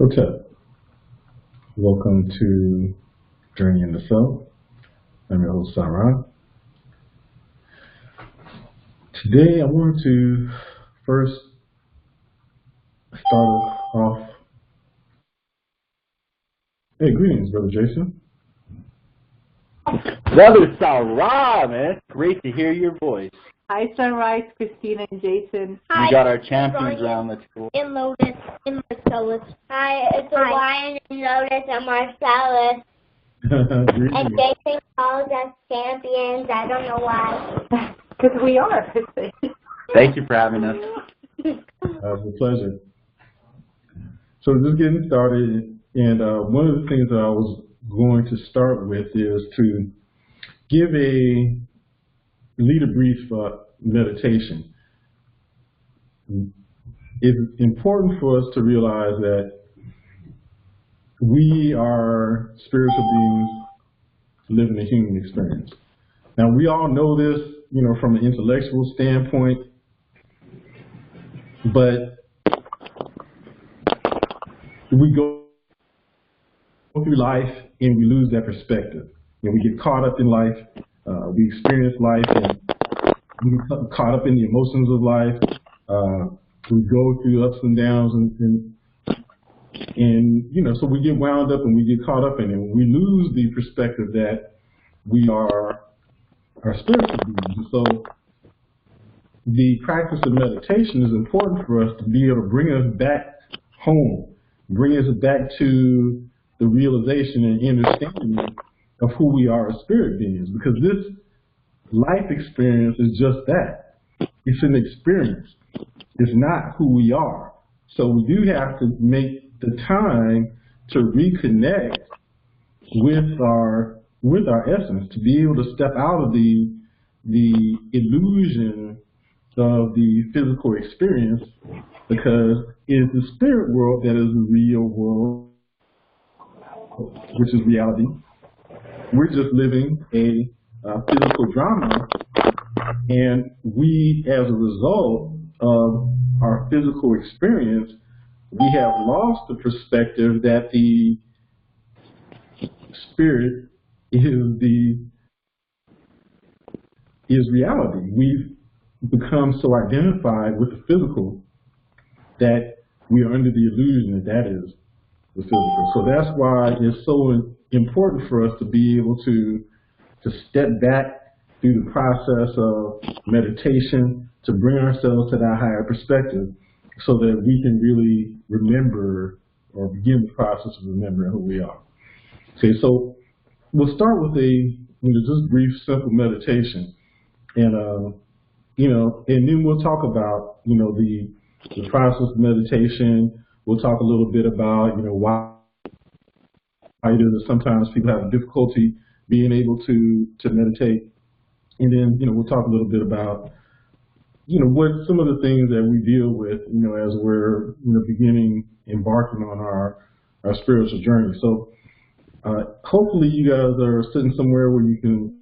Hotep, welcome to Journey in the Self. I'm your host, Sarah. Today I want to first start off. Hey, greetings, Brother Jason. Brother Sarah, man. Great to hear your voice. Hi, Sunrise, Christina, and Jason. Hi, we got our champions around. That's cool. In Lotus, in Marcellus. Hi, it's Orion in Lotus and Marcellus. And Jason calls us champions. I don't know why. Because we are. Thank you for having us. It's a pleasure. So just getting started, and one of the things that I was going to start with is to lead a brief meditation. It's important for us to realize that we are spiritual beings living a human experience. Now, we all know this, from an intellectual standpoint, but we go through life and we lose that perspective. We get caught up in life, we experience life, and we get caught up in the emotions of life. We go through ups and downs, and so we get wound up and we get caught up in it. We lose the perspective that we are spiritual beings. And so the practice of meditation is important for us to be able to bring us back home, bring us back to the realization and understanding of who we are as spirit beings, because this life experience is just that. It's an experience. It's not who we are. So we do have to make the time to reconnect with our essence, to be able to step out of the illusion of the physical experience, because it's the spirit world that is the real world, which is reality. We're just living a physical drama, and we, as a result of our physical experience, we have lost the perspective that the spirit is reality. We've become so identified with the physical that we are under the illusion that is the physical. So that's why it's so important for us to be able to step back through the process of meditation, to bring ourselves to that higher perspective, so that we can really remember or begin the process of remembering who we are. Okay, so we'll start with a just brief, simple meditation, and and then we'll talk about the process of meditation. We'll talk a little bit about why it is that sometimes people have difficulty being able to meditate, and then we'll talk a little bit about what some of the things that we deal with as we're embarking on our spiritual journey. So hopefully you guys are sitting somewhere where you can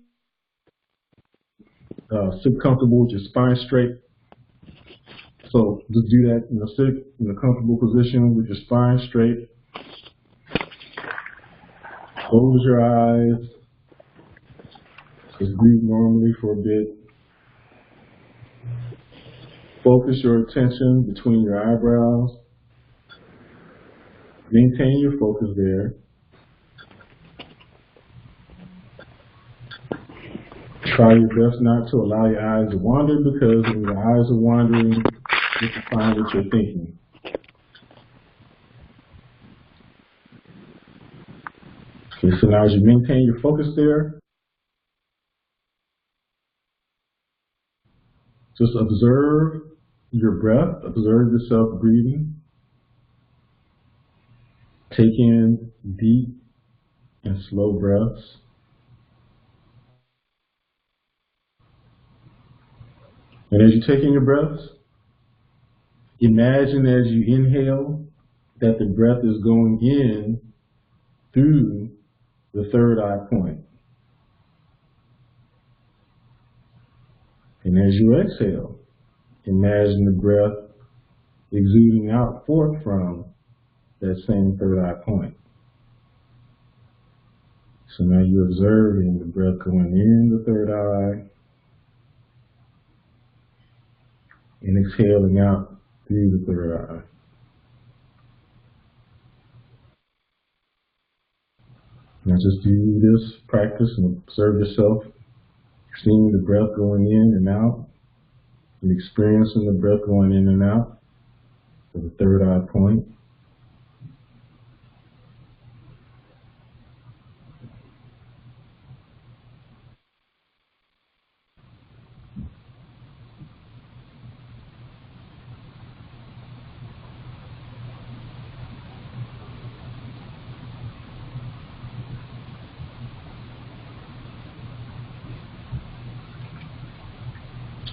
sit comfortable with your spine straight. So just do that, sit in a comfortable position with your spine straight. Close your eyes. Just breathe normally for a bit. Focus your attention between your eyebrows. Maintain your focus there. Try your best not to allow your eyes to wander, because when your eyes are wandering, you can find what you're thinking. Okay, so now as you maintain your focus there, just observe your breath, observe yourself breathing. Take in deep and slow breaths. And as you take in your breaths, imagine as you inhale that the breath is going in through the third eye point. And as you exhale, imagine the breath exuding out forth from that same third eye point. So now you're observing the breath going in the third eye and exhaling out through the third eye. Now just do this practice and observe yourself, seeing the breath going in and out, and experiencing the breath going in and out of the third eye point.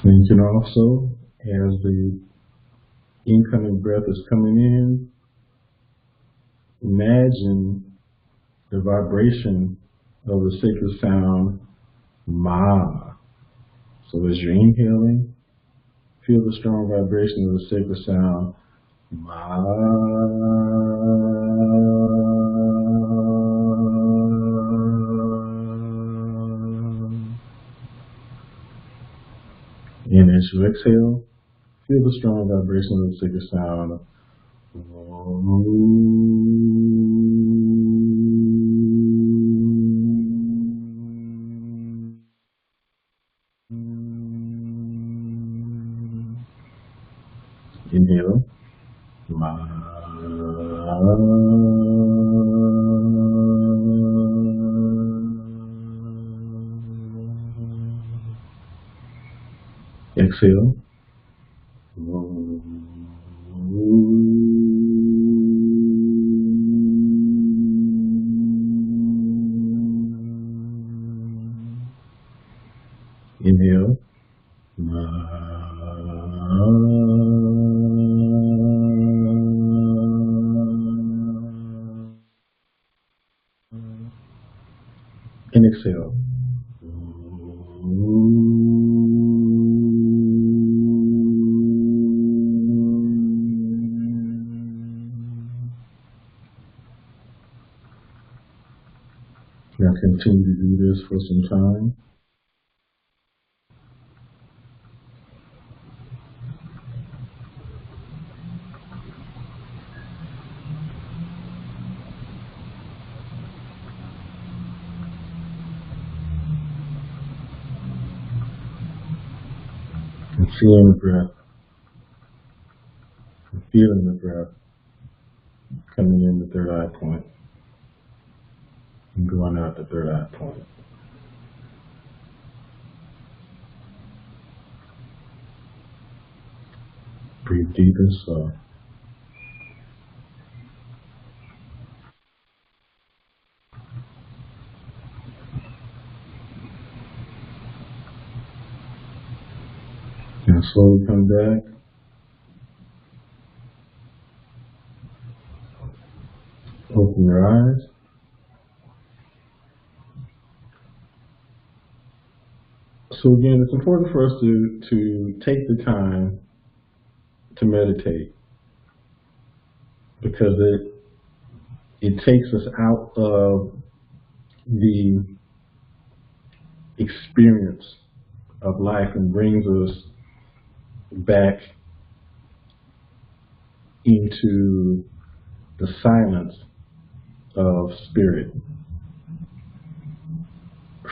And you can also, as the incoming breath is coming in, imagine the vibration of the sacred sound Ma. So as you're inhaling, feel the strong vibration of the sacred sound Ma. And as you exhale, feel the strong vibration of the sacred sound Inhale. Exhale. Inhale. And exhale. Now continue to do this for some time. And feeling the breath. And feeling the breath coming in the third eye point and going out the third eye point. Breathe deep and slow. And slowly come back. Open your eyes. So again, it's important for us to take the time to meditate, because it takes us out of the experience of life and brings us back into the silence of spirit.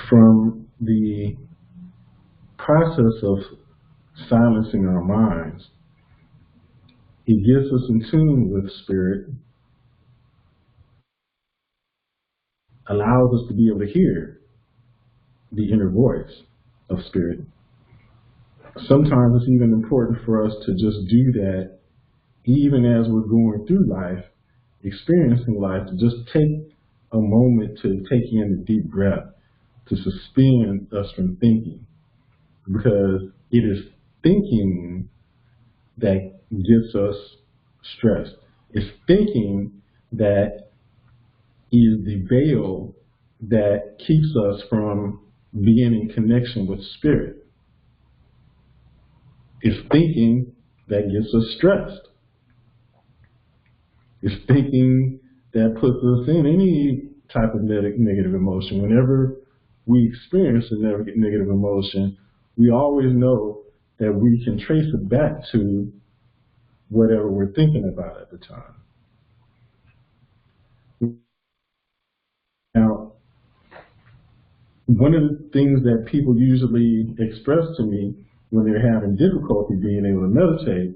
From the process of silencing our minds, it gets us in tune with spirit, allows us to be able to hear the inner voice of spirit. Sometimes it's even important for us to just do that even as we're going through life, experiencing life, to just take a moment to take in a deep breath, to suspend us from thinking, because it is thinking that gets us stressed. It's thinking that is the veil that keeps us from being in connection with spirit. It's thinking that gets us stressed. It's thinking that puts us in any type of negative emotion. Whenever we experience a negative emotion, we always know that we can trace it back to whatever we're thinking about at the time. Now, one of the things that people usually express to me when they're having difficulty being able to meditate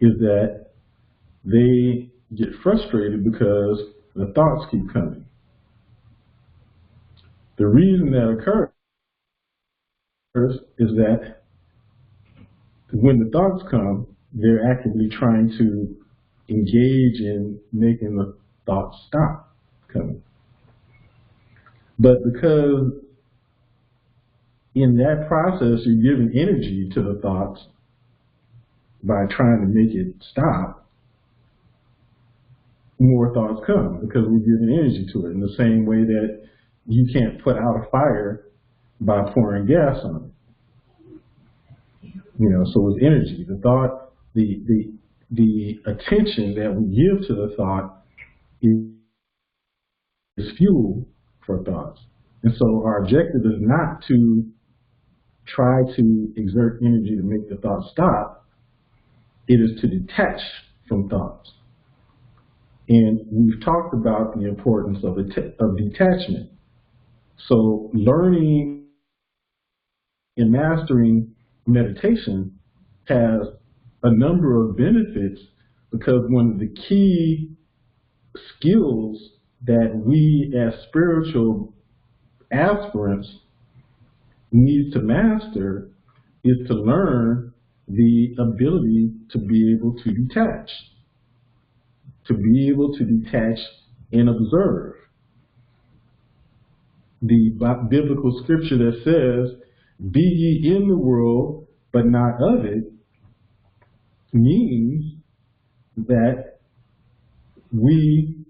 is that they get frustrated because the thoughts keep coming. The reason that occurs is that when the thoughts come, they're actively trying to engage in making the thoughts stop coming. But because in that process you're giving energy to the thoughts by trying to make it stop, more thoughts come because we're giving energy to it in the same way that you can't put out a fire by pouring gas on it. You know, so it's energy. The thought, the attention that we give to the thought is fuel for thoughts. And so our objective is not to try to exert energy to make the thought stop. It is to detach from thoughts. And we've talked about the importance of detachment. So learning and mastering meditation has a number of benefits because one of the key skills that we as spiritual aspirants need to master is to learn the ability to be able to detach. To be able to detach and observe. The biblical scripture that says, "Be ye in the world, but not of it," means that we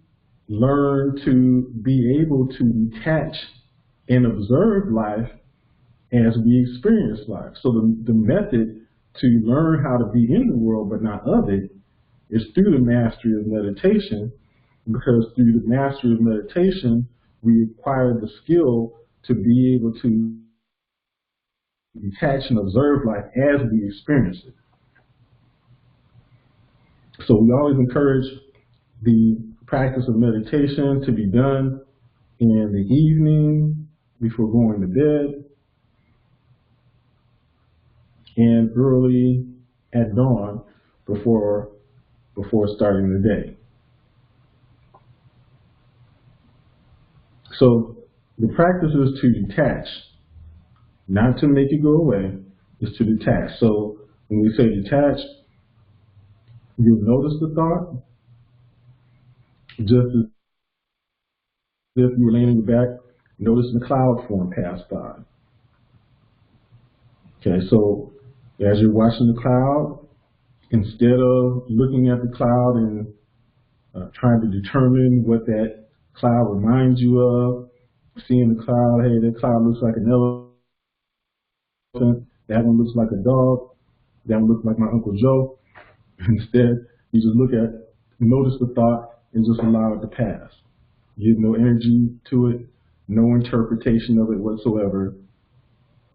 learn to be able to detach and observe life as we experience life. So the method to learn how to be in the world but not of it is through the mastery of meditation, because through the mastery of meditation, we acquire the skill to be able to detach and observe life as we experience it. So we always encourage the practice of meditation to be done in the evening before going to bed and early at dawn before starting the day. So the practice is to detach, not to make it go away, is to detach. So when we say detach, you'll notice the thought, just as if you were laying on your back, notice the cloud form pass by. Okay, so as you're watching the cloud, instead of looking at the cloud and trying to determine what that cloud reminds you of, seeing the cloud, hey, that cloud looks like an elephant, that one looks like a dog, that one looks like my Uncle Joe. Instead, you just notice the thought and just allow it to pass. Give no energy to it, no interpretation of it whatsoever,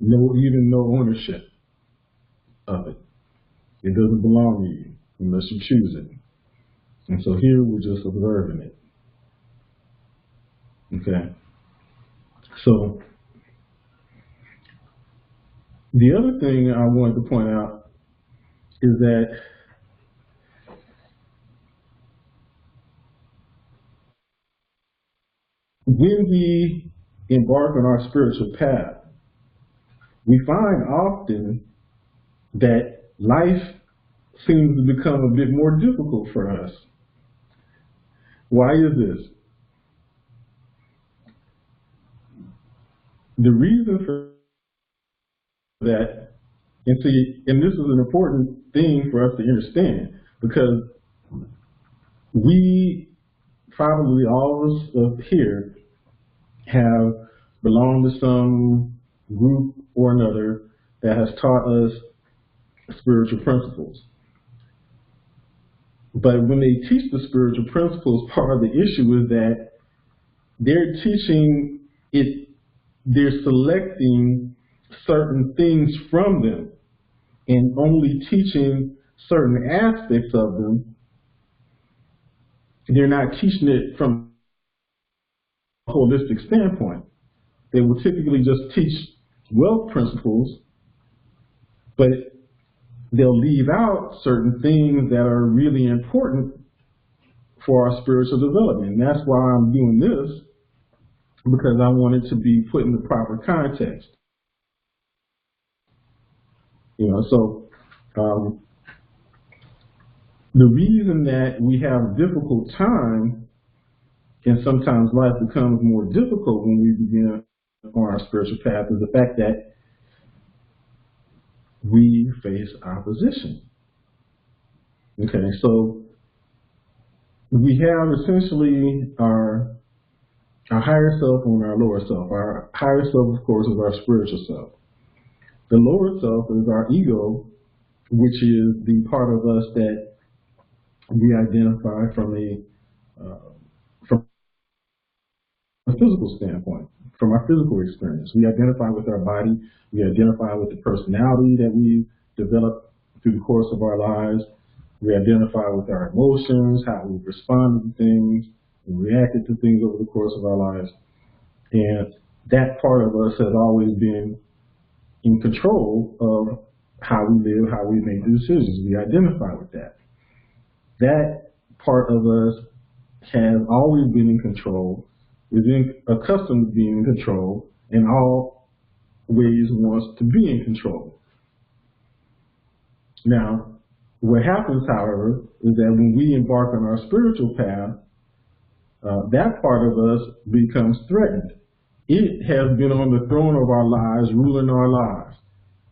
even no ownership of it. It doesn't belong to you unless you choose it. And so here we're just observing it. Okay. So the other thing I wanted to point out is that when we embark on our spiritual path, we find often that life seems to become a bit more difficult for us. Why is this? The reason for that, and this is an important thing for us to understand, because we, probably all of us here, have belonged to some group or another that has taught us spiritual principles. But when they teach the spiritual principles, part of the issue is that they're teaching it, they're selecting certain things from them and only teaching certain aspects of them. They're not teaching it from a holistic standpoint. They will typically just teach wealth principles, but they'll leave out certain things that are really important for our spiritual development. And that's why I'm doing this, because I want it to be put in the proper context. So the reason that we have a difficult time, and sometimes life becomes more difficult when we begin on our spiritual path, is the fact that we face opposition. Okay, so we have essentially our higher self and our lower self. Our higher self, of course, is our spiritual self. The lower self is our ego, which is the part of us that we identify from a physical standpoint, from our physical experience. We identify with our body. We identify with the personality that we develop through the course of our lives. We identify with our emotions, how we respond to things, and reacted to things over the course of our lives. And that part of us has always been in control of how we live, how we make decisions. We identify with that. That part of us has always been in control, is accustomed to being in control, and always wants to be in control. Now, what happens, however, is that when we embark on our spiritual path, that part of us becomes threatened. It has been on the throne of our lives, ruling our lives.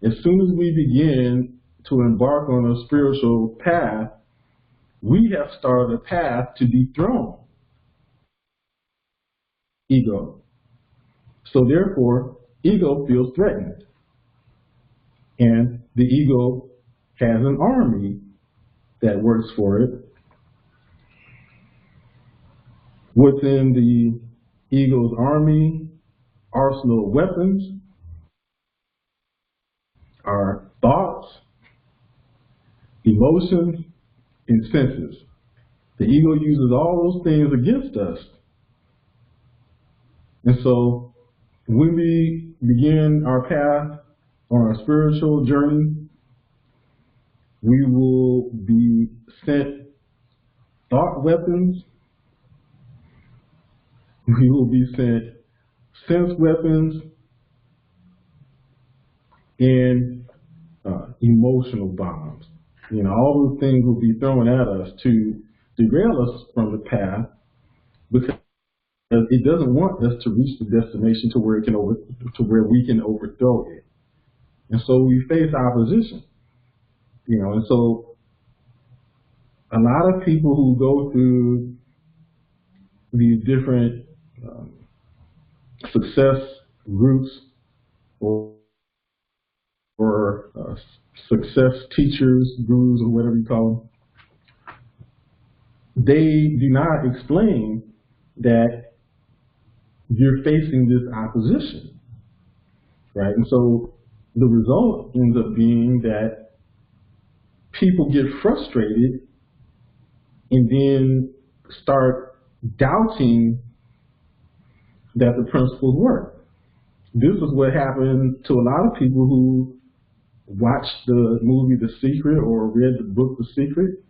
As soon as we begin to embark on a spiritual path, we have started a path to dethrone ego. So therefore, ego feels threatened. And the ego has an army that works for it. Within the ego's army, arsenal of weapons are thoughts, emotions, and senses. The ego uses all those things against us. And so when we begin our path on our spiritual journey, we will be sent thought weapons, we will be sent sense weapons, and emotional bombs. All those things will be thrown at us to derail us from the path, because it doesn't want us to reach the destination to where we can overthrow it. And so we face opposition. And so a lot of people who go through these different success groups or success teachers, gurus, or whatever you call them, they do not explain that you're facing this opposition, right? And so the result ends up being that people get frustrated and then start doubting that the principles work. This is what happened to a lot of people who watched the movie The Secret or read the book The Secret,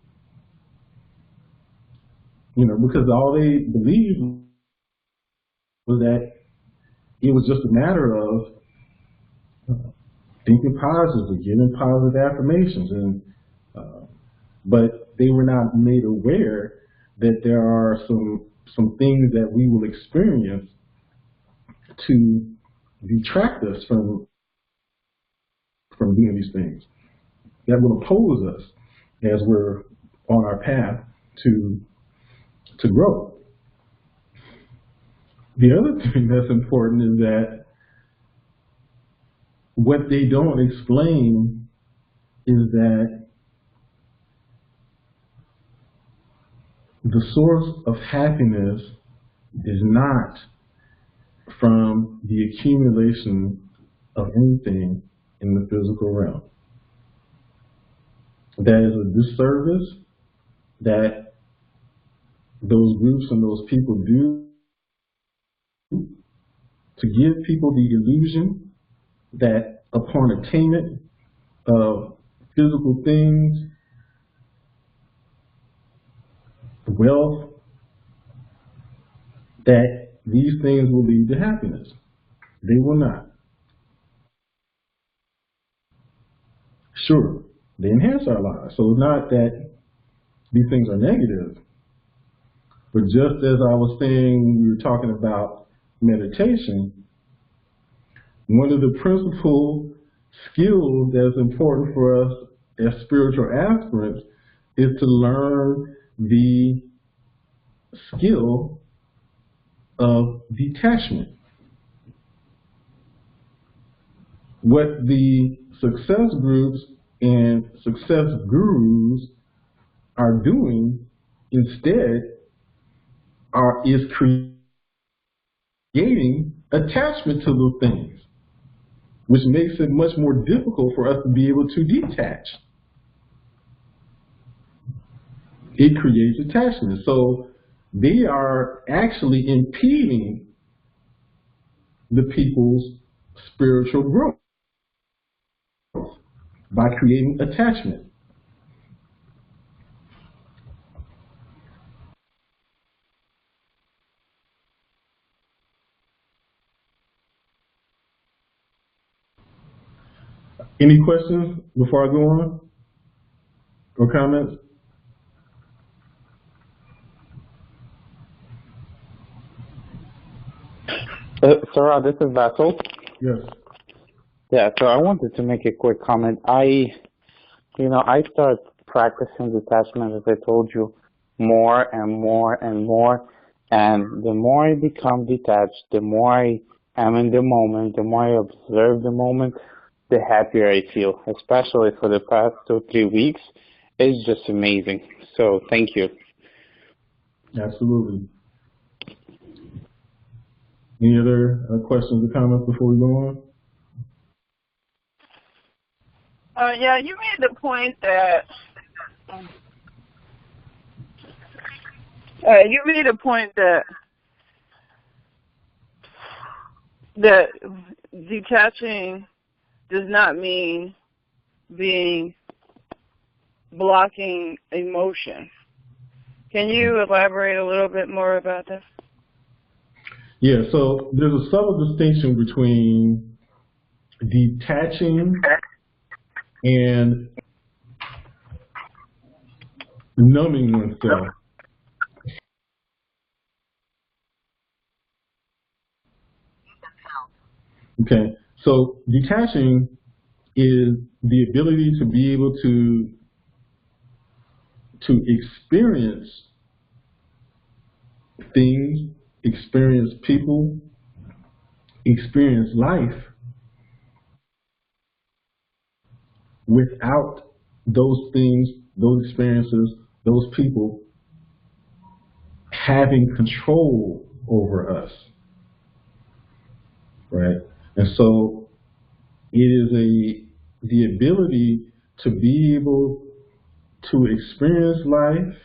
because all they believed was that it was just a matter of thinking positively, giving positive affirmations, but they were not made aware that there are some things that we will experience to detract us from doing these things, that will oppose us as we're on our path to grow. The other thing that's important is that what they don't explain is that the source of happiness is not from the accumulation of anything in the physical realm. That is a disservice that those groups and those people do to give people the illusion that upon attainment of physical things, wealth, that these things will lead to happiness. They will not. Sure, they enhance our lives. So it's not that these things are negative, but just as I was saying, we were talking about meditation, one of the principal skills that's important for us as spiritual aspirants is to learn the skill of detachment. What the success groups and success gurus are doing instead is creating attachment to those things, which makes it much more difficult for us to be able to detach. It creates attachment. So they are actually impeding the people's spiritual growth by creating attachment. Any questions before I go on? Or comments? Sarah, this is Vassal. Yes. Yeah, so I wanted to make a quick comment. I start practicing detachment, as I told you, more and more and more. And the more I become detached, the more I am in the moment, the more I observe the moment, the happier I feel, especially for the past 2-3 weeks. It's just amazing. So thank you. Absolutely. Any other questions or comments before we go on? Yeah, you made the point that that detaching does not mean blocking emotion. Can you elaborate a little bit more about this? Yeah, so there's a subtle distinction between detaching and numbing oneself. Okay, so detaching is the ability to be able to experience things, experience people, experience life without those things, those experiences, those people having control over us, right? And so it is the ability to be able to experience life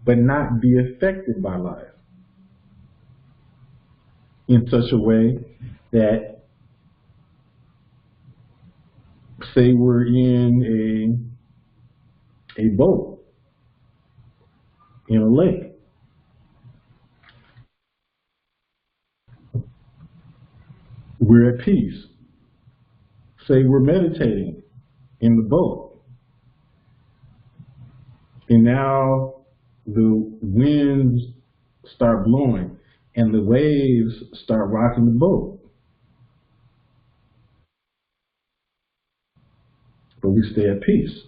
but not be affected by life in such a way that, say we're in a boat in a lake. We're at peace. Say we're meditating in the boat. And now the winds start blowing and the waves start rocking the boat. But we stay at peace.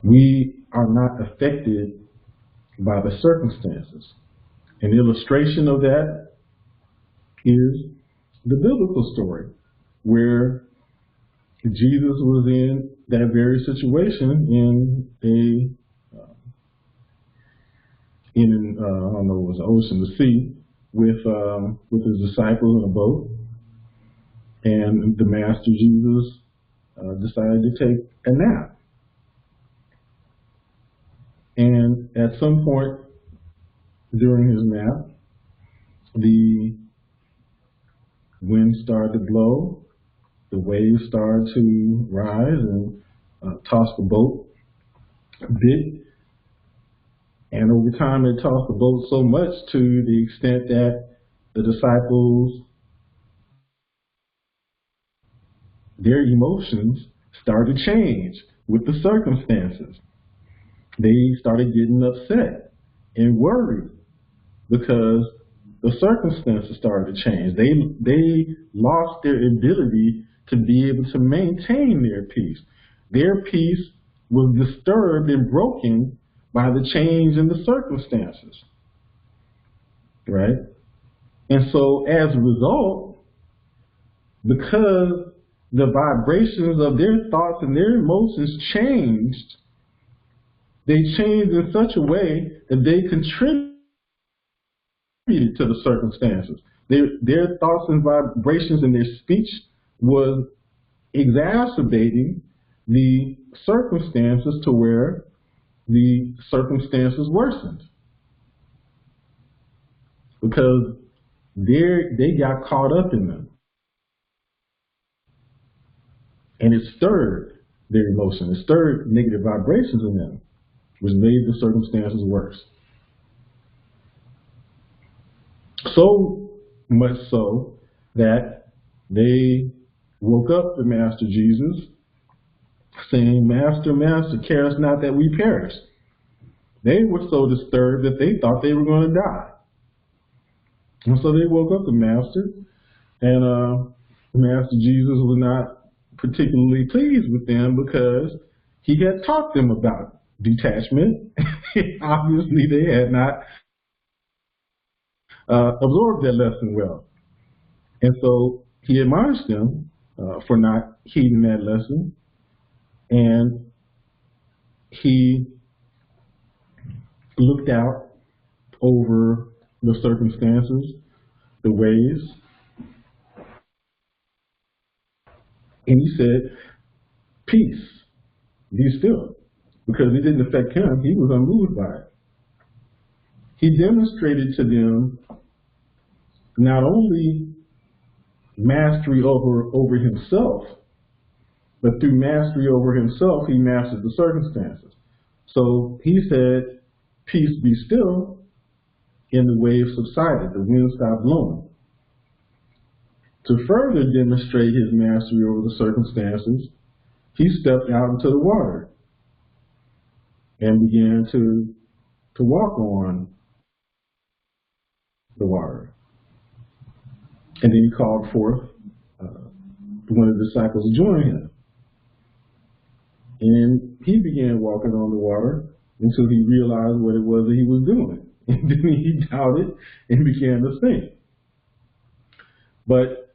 We are not affected by the circumstances. An illustration of that is the biblical story where Jesus was in that very situation in in I don't know, it was the ocean, the sea, with his disciples in a boat, and the Master Jesus decided to take a nap. And at some point during his nap, the wind started to blow, the waves started to rise and toss the boat a bit. And over time, it tossed the boat so much to the extent that the disciples, their emotions started to change with the circumstances. They started getting upset and worried because the circumstances started to change. They lost their ability to be able to maintain their peace. Their peace was disturbed and broken by the change in the circumstances, right? And so as a result, because the vibrations of their thoughts and their emotions changed, they changed in such a way that they contributed to the circumstances. Their thoughts and vibrations and their speech was exacerbating the circumstances to where the circumstances worsened. Because they got caught up in them. And it stirred their emotion. It stirred negative vibrations in them, which made the circumstances worse. So much so that they woke up the Master Jesus saying, Master, Master, carest not that we perish. They were so disturbed that they thought they were going to die. And so they woke up the Master, and the Master Jesus was not particularly pleased with them because he had taught them about detachment. Obviously, they had not absorbed that lesson well. And so he admonished them for not heeding that lesson. And he looked out over the circumstances, the ways, and he said, peace, be still. Because it didn't affect him, he was unmoved by it. He demonstrated to them not only mastery over himself, but through mastery over himself, he mastered the circumstances. So he said, peace be still, and the waves subsided, the wind stopped blowing. To further demonstrate his mastery over the circumstances, he stepped out into the water and began to walk on the water. And then he called forth one of the disciples to join him. And he began walking on the water until he realized what it was that he was doing. And then he doubted and began to sink. But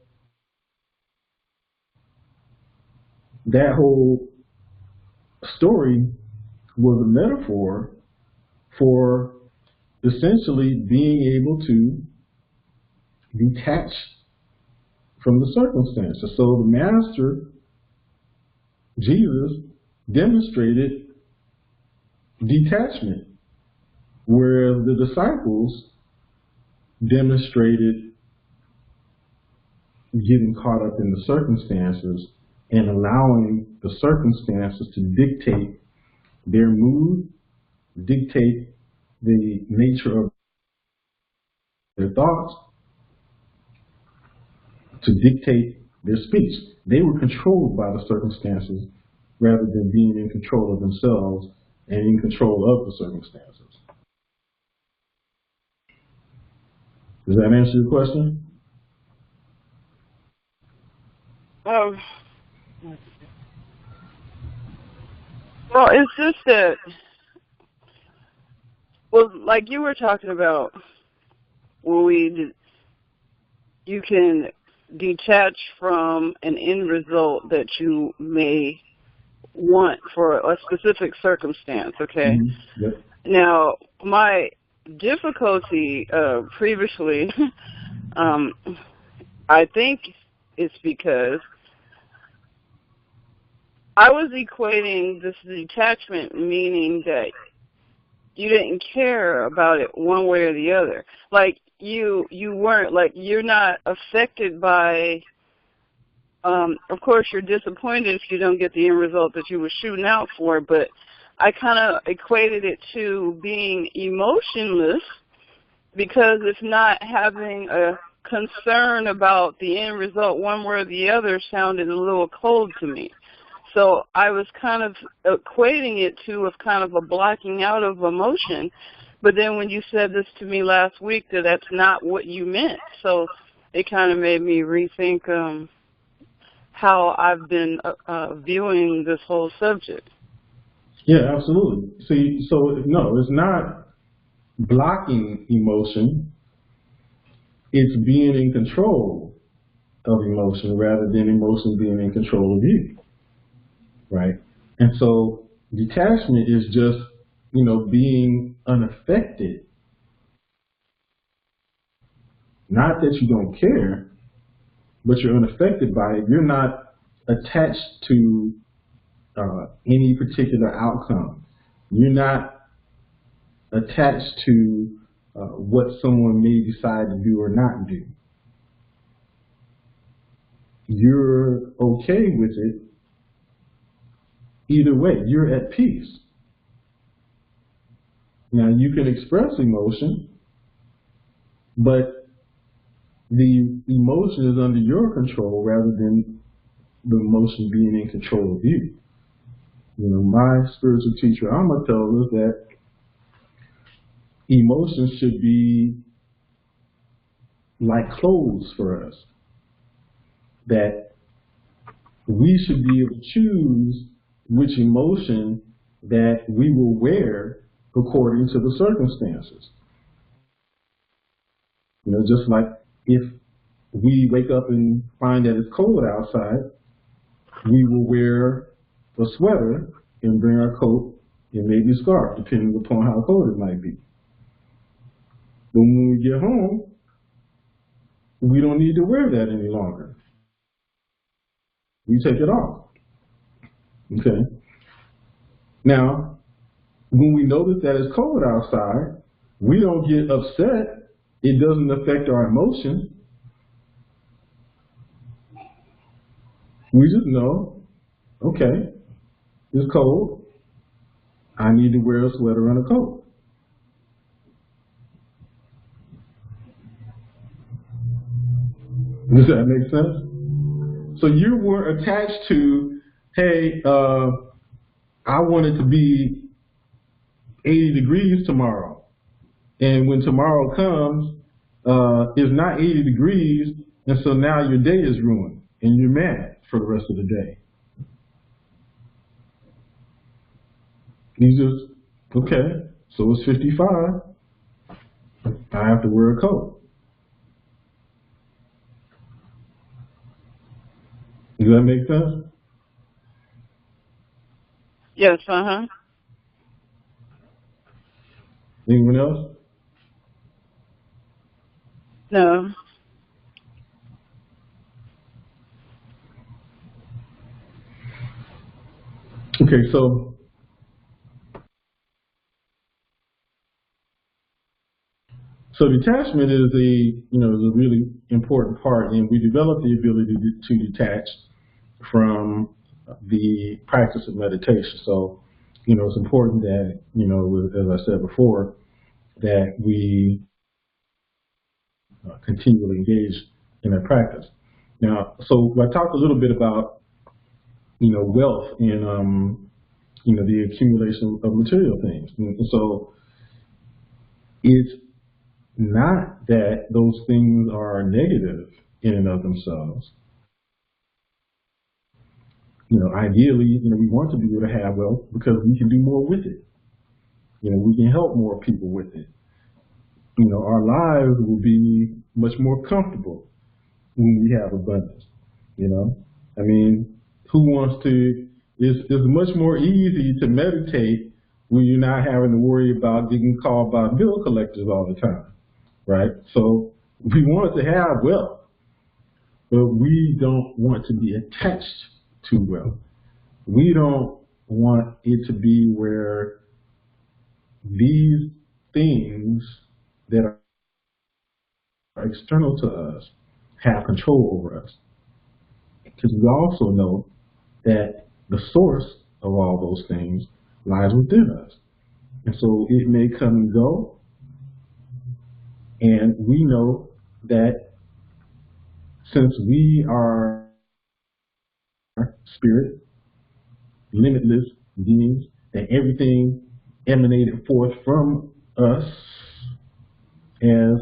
that whole story was a metaphor for essentially being able to detach from the circumstances. So the Master, Jesus, demonstrated detachment, whereas the disciples demonstrated getting caught up in the circumstances and allowing the circumstances to dictate their mood, dictate the nature of their thoughts, to dictate their speech. They were controlled by the circumstances rather than being in control of themselves and in control of the circumstances. Does that answer your question? Well, it's just that, well, like you were talking about, when you can detach from an end result that you may want for a specific circumstance, okay? Mm-hmm. Yep. Now, my difficulty previously, I think it's because I was equating this detachment, meaning that you didn't care about it one way or the other. Like you weren't, like, you're not affected by, of course you're disappointed if you don't get the end result that you were shooting out for, but I kind of equated it to being emotionless, because it's not having a concern about the end result one way or the other sounded a little cold to me. So I was kind of equating it to kind of a blocking out of emotion. But then when you said this to me last week, that's not what you meant. So it kind of made me rethink how I've been viewing this whole subject. Yeah, absolutely. See, so no, it's not blocking emotion. It's being in control of emotion rather than emotion being in control of you, right? And so detachment is just, being unaffected. Not that you don't care, but you're unaffected by it. You're not attached to any particular outcome. You're not attached to what someone may decide to do or not do. You're okay with it either way. You're at peace. Now, you can express emotion, but the emotion is under your control rather than the emotion being in control of you. My spiritual teacher, Amma, tells us that emotions should be like clothes for us. That we should be able to choose which emotion that we will wear according to the circumstances. Just like if we wake up and find that it's cold outside, we will wear a sweater and bring our coat and maybe a scarf, depending upon how cold it might be. But when we get home, we don't need to wear that any longer. We take it off. Okay? Now, when we notice that it's cold outside, we don't get upset. It doesn't affect our emotion. We just know, okay, it's cold. I need to wear a sweater and a coat. Does that make sense? So you were attached to, hey, I want it to be 80 degrees tomorrow. And when tomorrow comes, it's not 80 degrees, and so now your day is ruined, and you're mad for the rest of the day. You just, okay, so it's 55. I have to wear a coat. Does that make sense? Yes, uh-huh. Anyone else? No. Okay, so detachment is is a really important part, and we develop the ability to detach from the practice of meditation. So, it's important that, as I said before, that we continually engage in that practice. Now, so I talked a little bit about, wealth and, the accumulation of material things. And so it's not that those things are negative in and of themselves. Ideally, we want to be able to have wealth because we can do more with it. We can help more people with it. Our lives will be much more comfortable when we have abundance. I mean, who wants to? It's much more easy to meditate when you're not having to worry about getting called by bill collectors all the time, right? So we want to have wealth, but we don't want to be attached to wealth. We don't want it to be where these things that are external to us have control over us. Because we also know that the source of all those things lies within us. And so it may come and go, and we know that since we are spirit, limitless beings, that everything emanated forth from us as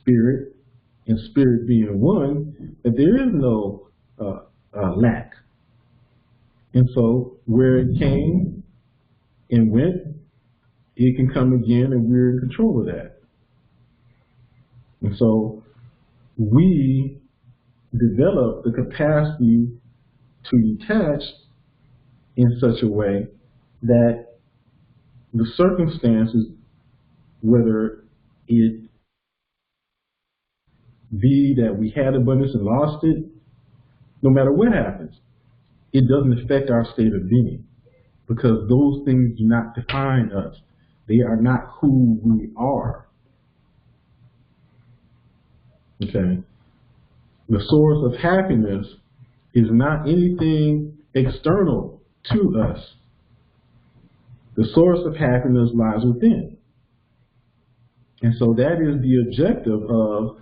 spirit, and spirit being one, that there is no lack. And so where it came and went, it can come again, and we're in control of that. And so we develop the capacity to detach in such a way that the circumstances, whether it be that we had abundance and lost it, no matter what happens, it doesn't affect our state of being, because those things do not define us. They are not who we are. Okay? The source of happiness is not anything external to us. The source of happiness lies within. And so that is the objective of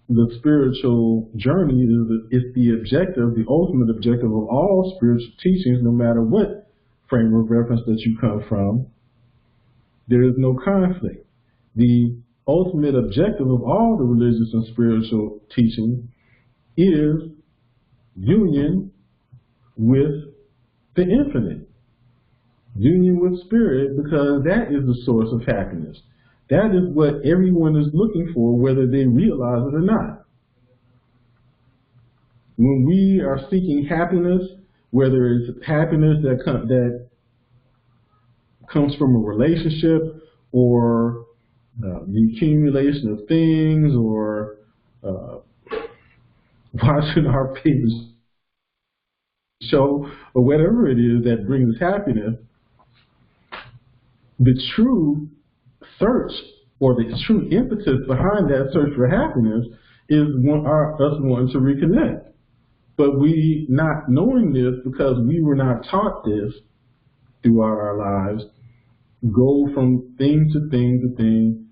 the spiritual journey. Is the objective, the ultimate objective of all spiritual teachings, no matter what frame of reference that you come from. There is no conflict. The ultimate objective of all the religious and spiritual teaching is union with the infinite. Union with spirit, because that is the source of happiness. That is what everyone is looking for, whether they realize it or not. When we are seeking happiness, whether it's happiness that comes from a relationship, or the accumulation of things, or watching our favorite show, or whatever it is that brings us happiness, the true search, or the true impetus behind that search for happiness, is us wanting to reconnect. But we, not knowing this, because we were not taught this throughout our lives, go from thing to thing to thing,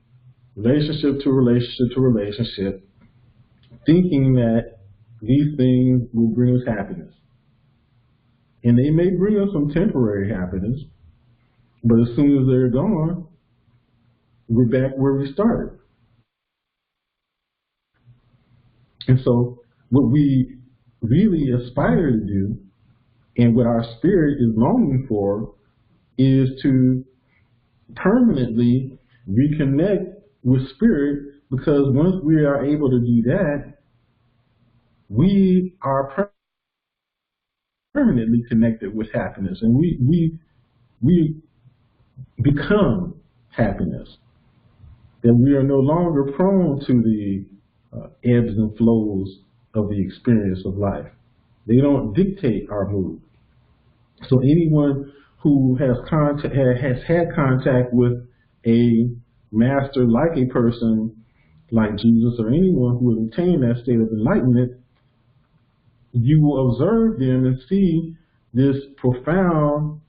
relationship to relationship to relationship, thinking that these things will bring us happiness. And they may bring us some temporary happiness, but as soon as they're gone, we're back where we started. And so what we really aspire to do, and what our spirit is longing for, is to permanently reconnect with spirit, because once we are able to do that, we are permanently connected with happiness, and we become happiness. That we are no longer prone to the ebbs and flows of the experience of life. They don't dictate our mood. So anyone who has had contact with a master, like a person like Jesus, or anyone who has attained that state of enlightenment, you will observe them and see this profound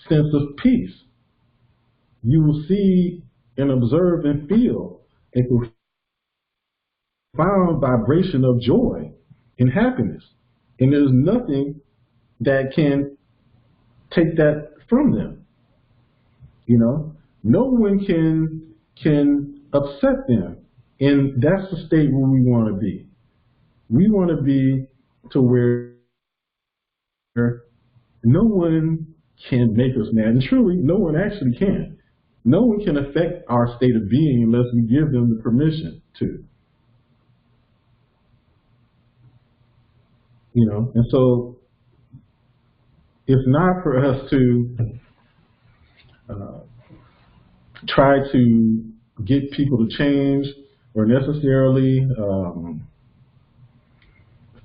sense of peace. You will see and observe and feel a profound vibration of joy and happiness. And there's nothing that can take that from them. You know, no one can upset them. And that's the state where we want to be. We want to be to where no one can make us mad. And truly, no one actually can. No one can affect our state of being unless we give them the permission to. You know, and so it's not for us to try to get people to change or necessarily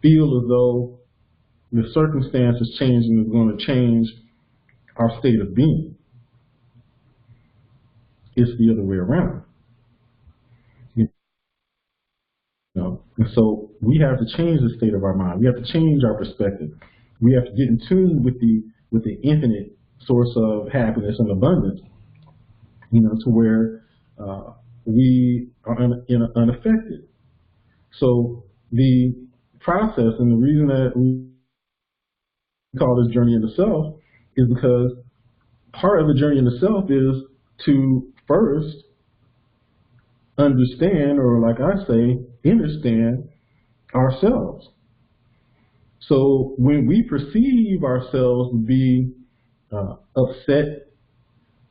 feel as though the circumstances changing is going to change our state of being. It's the other way around. You know? And so we have to change the state of our mind. We have to change our perspective. We have to get in tune with the infinite source of happiness and abundance, you know, to where we are unaffected. So the process and the reason that we call this journey in the self is because part of the journey in the self is to first understand, or like I say, understand ourselves. So when we perceive ourselves to be upset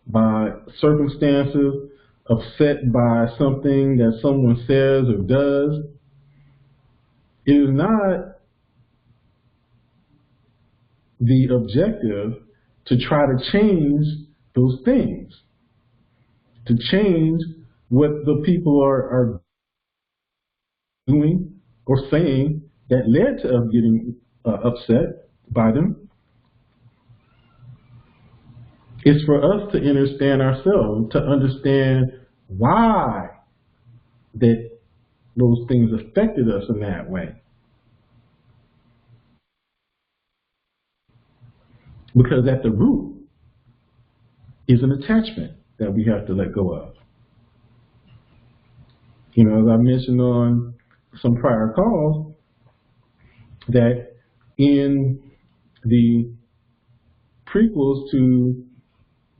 by circumstances, upset by something that someone says or does, it is not the objective to try to change those things, to change what the people are doing or saying that led to us getting upset by them. It's for us to understand ourselves, to understand why that those things affected us in that way. Because at the root is an attachment that we have to let go of. You know, as I mentioned on some prior calls, that in the prequels to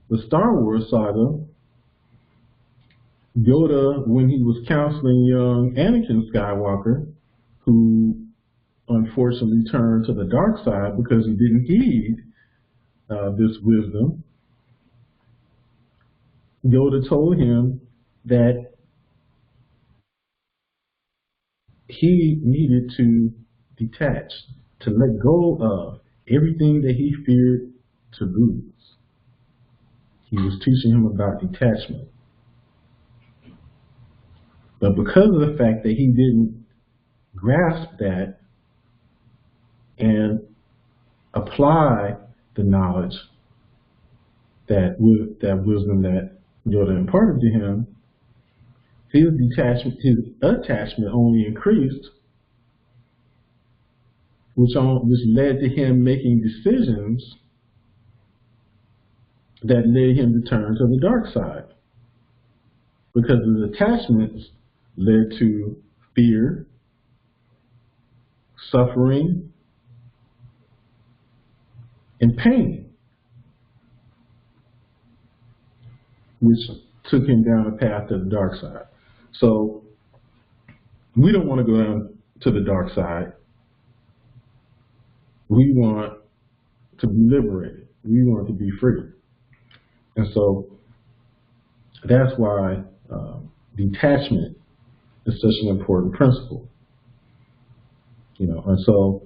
the Star Wars saga, Yoda, when he was counseling young Anakin Skywalker, who unfortunately turned to the dark side because he didn't heed this wisdom, Yoda told him that he needed to detach, to let go of everything that he feared to lose. He was teaching him about detachment. But because of the fact that he didn't grasp that and apply the knowledge, that wisdom that Yoda imparted to him, his attachment only increased, which led to him making decisions that led him to turn to the dark side. Because his attachments led to fear, suffering, and pain, which took him down a path to the dark side. So we don't want to go down to the dark side. We want to be liberated. We want to be free. And so that's why detachment is such an important principle. You know, and so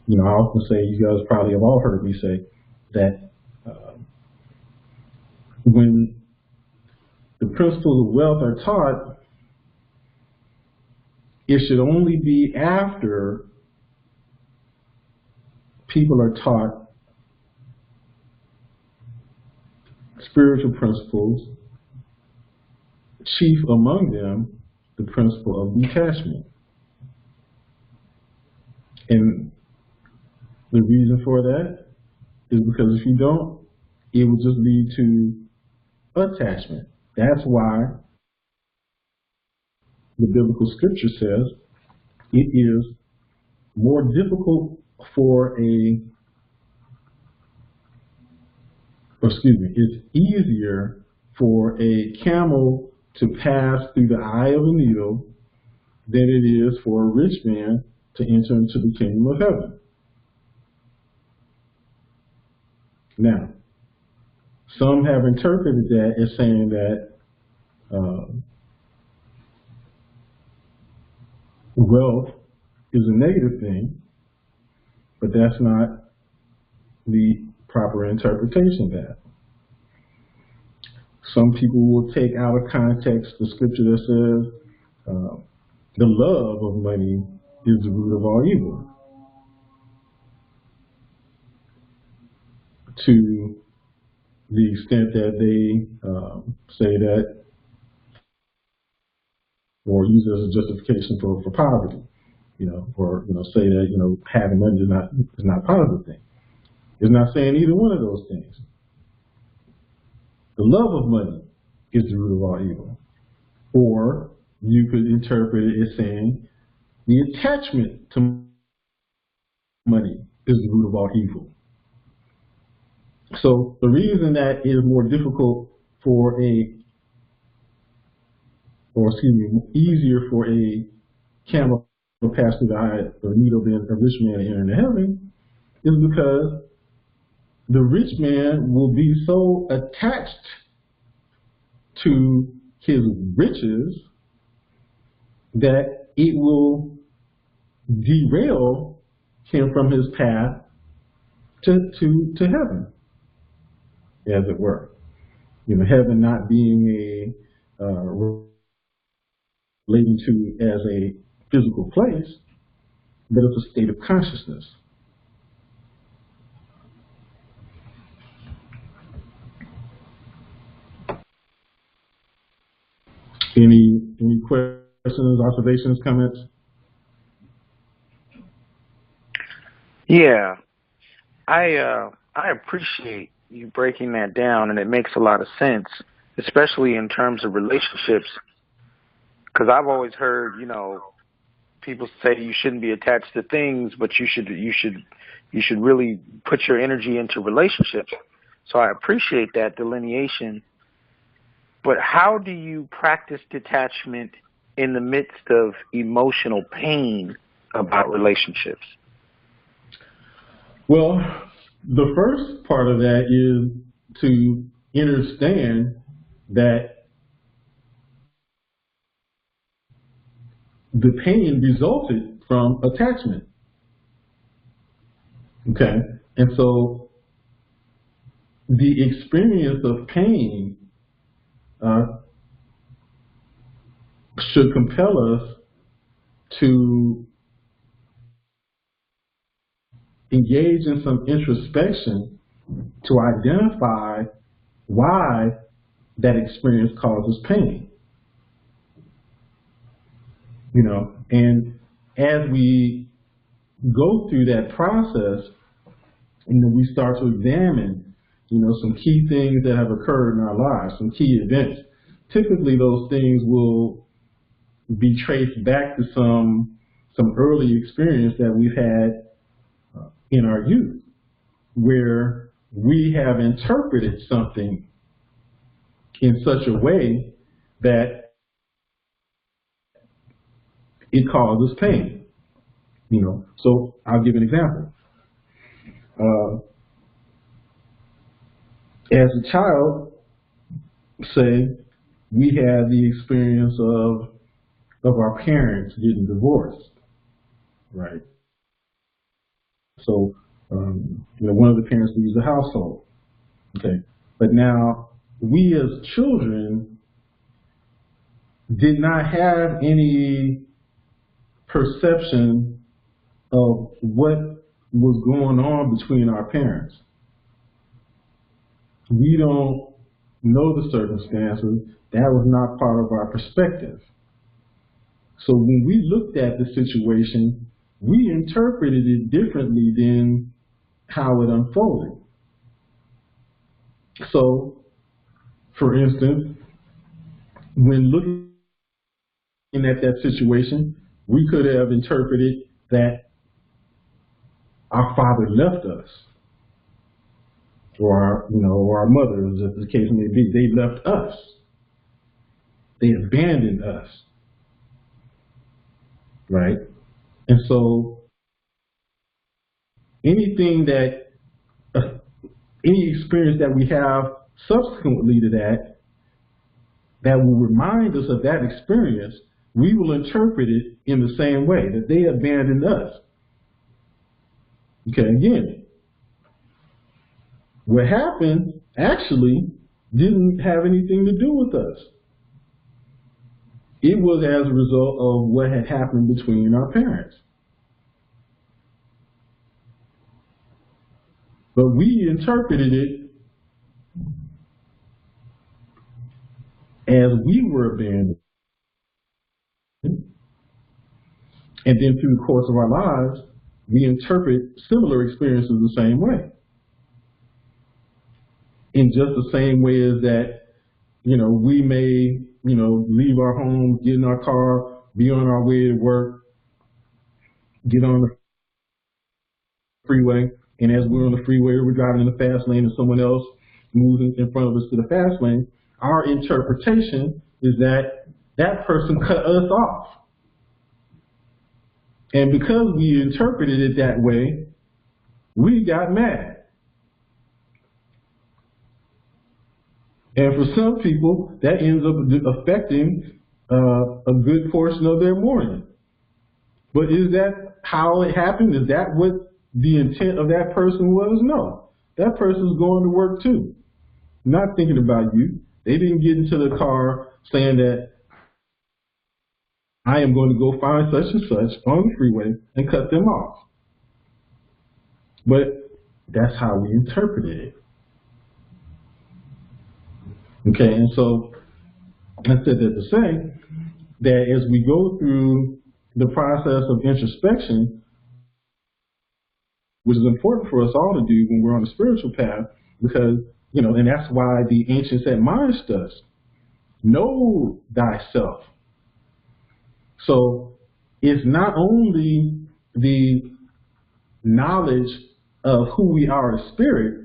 you know, I often say, you guys probably have all heard me say that when the principles of wealth are taught, it should only be after people are taught spiritual principles, chief among them the principle of detachment. And the reason for that is because if you don't, it will just lead to attachment. That's why the biblical scripture says it is more difficult for it's easier for a camel to pass through the eye of a needle than it is for a rich man to enter into the kingdom of heaven. Now, some have interpreted that as saying that wealth is a negative thing, but that's not the proper interpretation of that. Some people will take out of context the scripture that says the love of money is the root of all evil. To the extent that they say that, or use it as a justification for poverty, or say that having money is not a positive thing. It's not saying either one of those things. The love of money is the root of all evil. Or you could interpret it as saying the attachment to money is the root of all evil. So the reason that it is more difficult for easier for a camel to pass through the eye of a needle than a rich man to enter into heaven is because the rich man will be so attached to his riches that it will derail him from his path to heaven, as it were. Heaven not being relating to as a physical place, but it's a state of consciousness. Any questions, observations, comments? Yeah, I appreciate you breaking that down, and it makes a lot of sense, especially in terms of relationships. Because I've always heard, people say you shouldn't be attached to things, but you should really put your energy into relationships. So I appreciate that delineation. But how do you practice detachment in the midst of emotional pain about relationships? Well, the first part of that is to understand that the pain resulted from attachment. Okay? And so the experience of pain should compel us to engage in some introspection to identify why that experience causes pain. And as we go through that process, we start to examine, some key things that have occurred in our lives, some key events. Typically, those things will be traced back to some early experience that we've had in our youth, where we have interpreted something in such a way that it causes pain. So I'll give an example. As a child, say, we had the experience of our parents getting divorced, right? So, one of the parents leaves the household, okay? But now, we as children did not have any perception of what was going on between our parents. We don't know the circumstances. That was not part of our perspective. So when we looked at the situation, we interpreted it differently than how it unfolded. So, for instance, when looking at that situation, we could have interpreted that our father left us, or our mothers, as the case may be. They left us. They abandoned us, right? And so, any experience that we have subsequently to that will remind us of that experience, we will interpret it in the same way, that they abandoned us. Okay, again, what happened actually didn't have anything to do with us. It was as a result of what had happened between our parents. But we interpreted it as we were abandoned. And then through the course of our lives, we interpret similar experiences the same way. In just the same way as that, we may, leave our home, get in our car, be on our way to work, get on the freeway, and as we're on the freeway, we're driving in the fast lane and someone else moves in front of us to the fast lane, our interpretation is that that person cut us off. And because we interpreted it that way, we got mad. And for some people, that ends up affecting a good portion of their morning. But is that how it happened? Is that what the intent of that person was? No. That person's going to work too, not thinking about you. They didn't get into the car saying that I am going to go find such and such on the freeway and cut them off. But that's how we interpreted it. Okay, and so I said that to say that as we go through the process of introspection, which is important for us all to do when we're on a spiritual path, because, and that's why the ancients admonished us, know thyself. So it's not only the knowledge of who we are as spirit,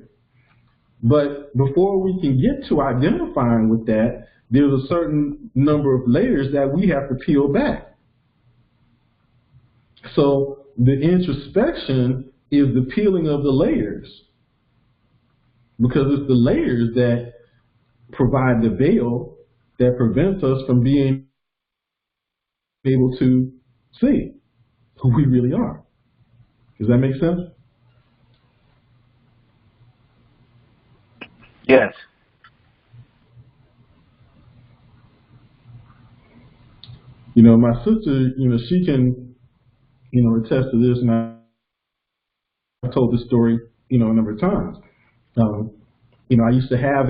but before we can get to identifying with that, there's a certain number of layers that we have to peel back. So the introspection is the peeling of the layers, because it's the layers that provide the veil that prevents us from being able to see who we really are. Does that make sense? Yes. My sister, she can, attest to this, and I've told this story, a number of times. I used to have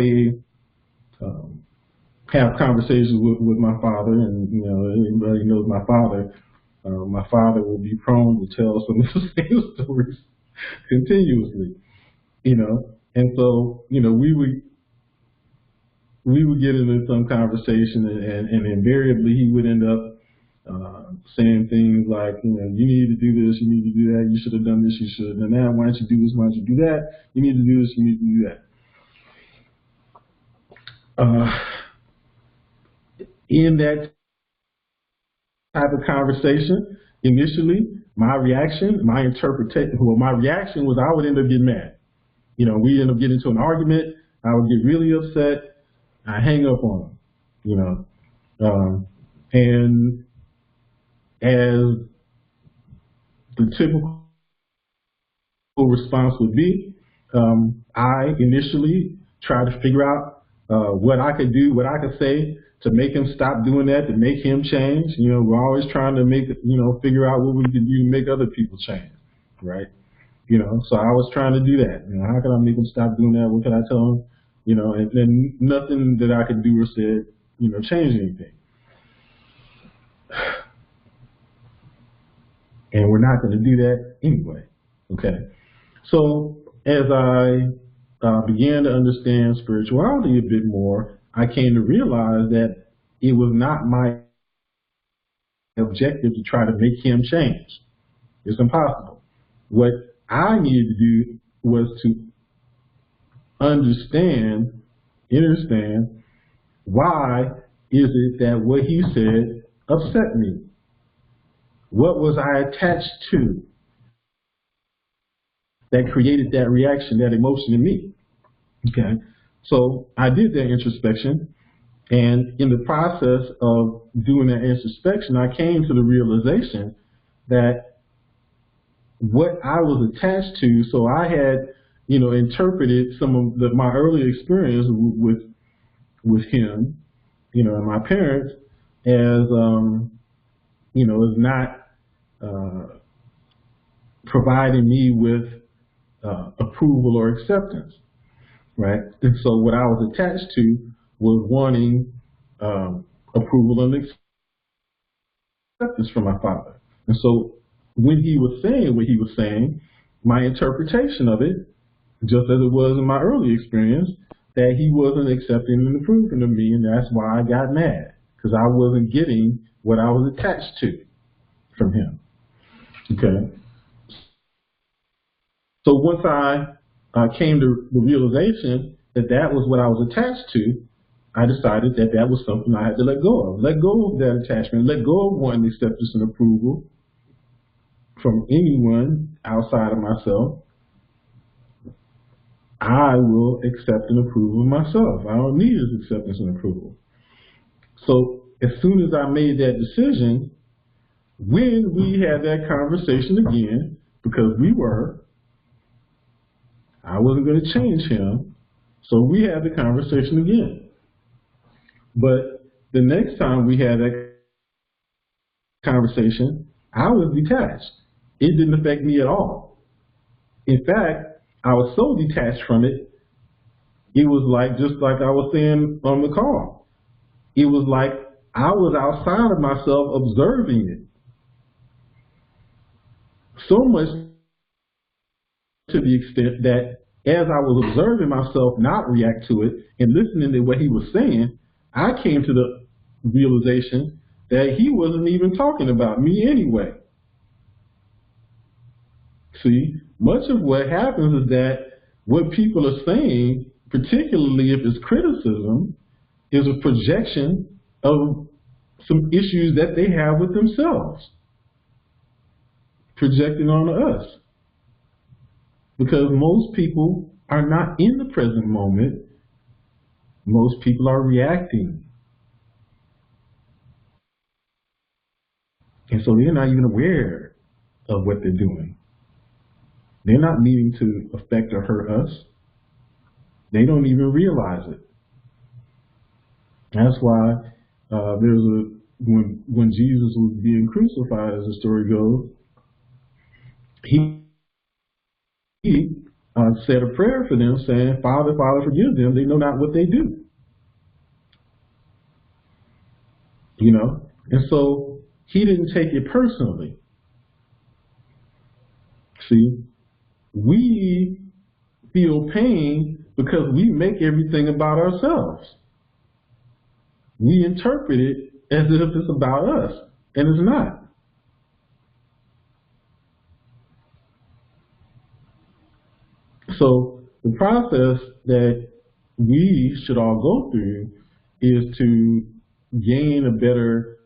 have conversations with my father, and everybody knows my father. My father will be prone to tell some of the same stories continuously, and so we would get into some conversation, and invariably he would end up saying things like, you need to do this, you need to do that, you should have done this, you should have done that, why don't you do this, why don't you do that, you need to do this, you need to do that. In that type of conversation, initially, my reaction was I would end up getting mad. We end up getting into an argument, I would get really upset, I hang up on him, and as the typical response would be, I initially try to figure out what I could do, what I could say to make him stop doing that, to make him change. We're always trying to figure out what we can do to make other people change, right? So I was trying to do that. How can I make him stop doing that? What can I tell him? And then nothing that I could do or said, change anything. And we're not going to do that anyway, okay? So as I began to understand spirituality a bit more, I came to realize that it was not my objective to try to make him change. It's impossible. What I needed to do was to understand why is it that what he said upset me? What was I attached to that created that reaction, that emotion in me? Okay, so I did that introspection, and in the process of doing that introspection, I came to the realization that what I was attached to, so I had, interpreted some of my early experience with with him, and my parents as, as not providing me with approval or acceptance, right? And so what I was attached to was wanting approval and acceptance from my father. And so when he was saying what he was saying, my interpretation of it, just as it was in my early experience, that he wasn't accepting and approving of me, and that's why I got mad, because I wasn't getting what I was attached to from him. Okay. So once I came to the realization that that was what I was attached to, I decided that that was something I had to let go of. Let go of that attachment, let go of wanting acceptance and approval from anyone outside of myself. I will accept and approve of myself. I don't need his acceptance and approval. So as soon as I made that decision, when we had that conversation again, because I wasn't going to change him, so we had the conversation again. But the next time we had that conversation, I was detached. It didn't affect me at all. In fact, I was so detached from it, it was like, just like I was saying on the call, it was like I was outside of myself observing it. So much to the extent that as I was observing myself not react to it and listening to what he was saying, I came to the realization that he wasn't even talking about me anyway. See, much of what happens is that what people are saying, particularly if it's criticism, is a projection of some issues that they have with themselves, projecting onto us. Because most people are not in the present moment. Most people are reacting. And so they're not even aware of what they're doing. They're not meaning to affect or hurt us. They don't even realize it. That's why when Jesus was being crucified, as the story goes, he said a prayer for them, saying, "Father, Father, forgive them. They know not what they do." And so he didn't take it personally. See, we feel pain because we make everything about ourselves. We interpret it as if it's about us, and it's not. So the process that we should all go through is to gain a better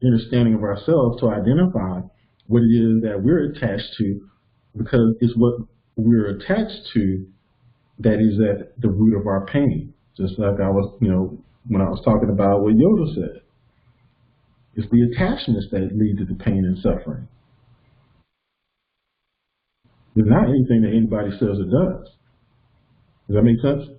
understanding of ourselves, to identify what it is that we're attached to, because it's what we're attached to that is at the root of our pain. Just like I was, when I was talking about what Yoda said. It's the attachments that lead to the pain and suffering. It's not anything that anybody says it does. Does that make sense?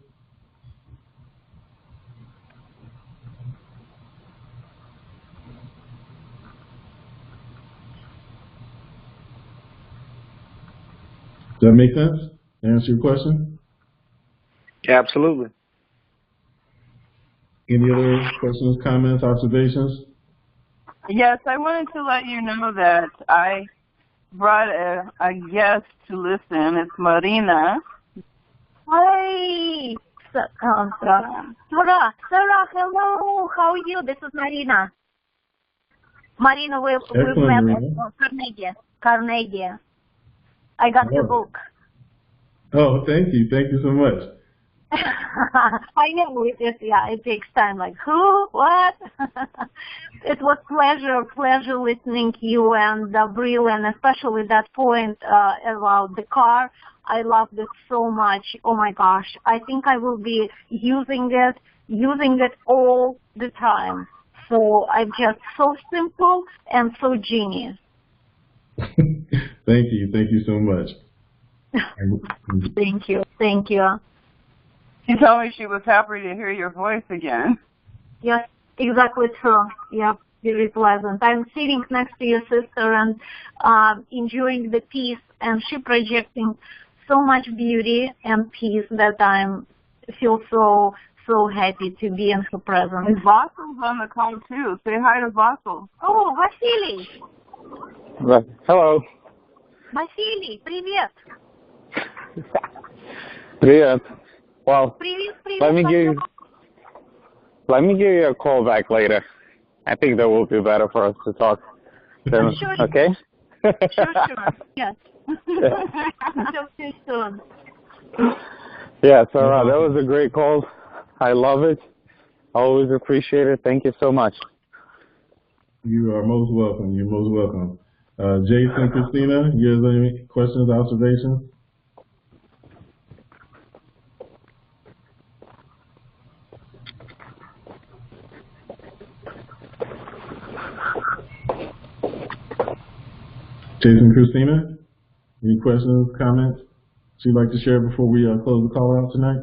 Does that make sense? Answer your question? Absolutely. Any other questions, comments, observations? Yes, I wanted to let you know that I brought a guest to listen. It's Marina. Hi. Sarah, hello. How are you? This is Marina. Marina, we've met at Carnegie. I got your book. Oh, thank you. Thank you so much. I know it takes time. Like, who? What? It was pleasure listening to you and brilliant, especially that point about the car. I loved it so much. Oh my gosh. I think I will be using it all the time. So I'm just so simple and so genius. Thank you. Thank you so much. Thank you. She told me she was happy to hear your voice again. Yes, exactly true. Yeah, very pleasant. I'm sitting next to your sister and enjoying the peace, and she projecting so much beauty and peace that I'm feel so happy to be in her presence. And Vassil's on the call too. Say hi to Vassil. Oh, Vasily. Hello. Vasily, привет. Привет. Well, Привет, let me give you a call back later. I think that will be better for us to talk. Then, Sure. okay? Sure. Yes. Talk to you soon. Yeah, so that was a great call. I love it. Always appreciate it. Thank you so much. You are most welcome. You're most welcome. Jason, Christina, you guys have any questions, observations? Jason, Christina, any questions, comments you'd like to share before we close the call out tonight?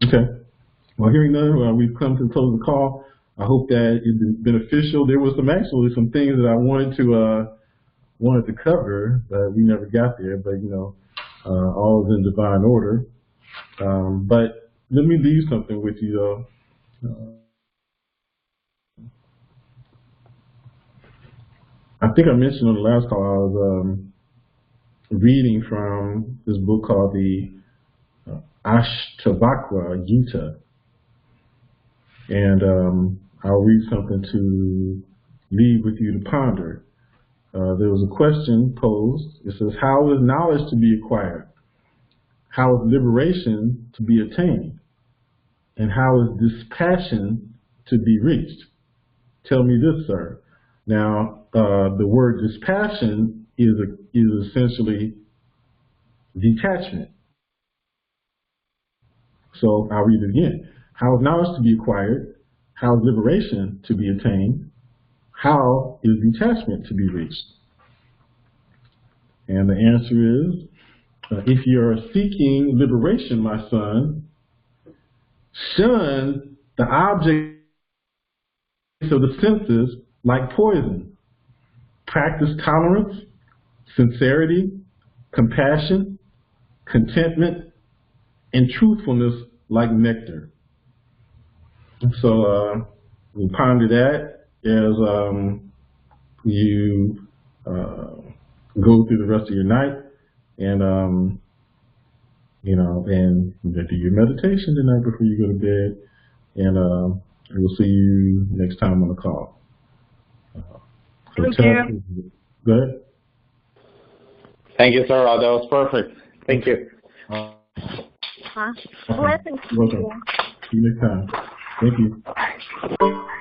Okay. Well, hearing none, we've come to close the call. I hope that it's been beneficial. There was actually some things that I wanted to cover, but we never got there. But all is in divine order. But let me leave something with you, though. I think I mentioned on the last call I was reading from this book called the Ashtavakra Gita. And I'll read something to leave with you to ponder. There was a question posed. It says, how is knowledge to be acquired? How is liberation to be attained? And how is dispassion to be reached? Tell me this, sir. Now, the word dispassion is essentially detachment. So I'll read it again. How is knowledge to be acquired? How is liberation to be attained? How is detachment to be reached? And the answer is, if you're seeking liberation, my son, shun the objects of the senses like poison. Practice tolerance, sincerity, compassion, contentment, and truthfulness like nectar. So we ponder that as you go through the rest of your night, and and do your meditation tonight before you go to bed, and we'll see you next time on the call. Thank you. Go ahead. Thank you, Sarah. That was perfect. Thank you. Blessings to you. Welcome. See you next time. Thank you.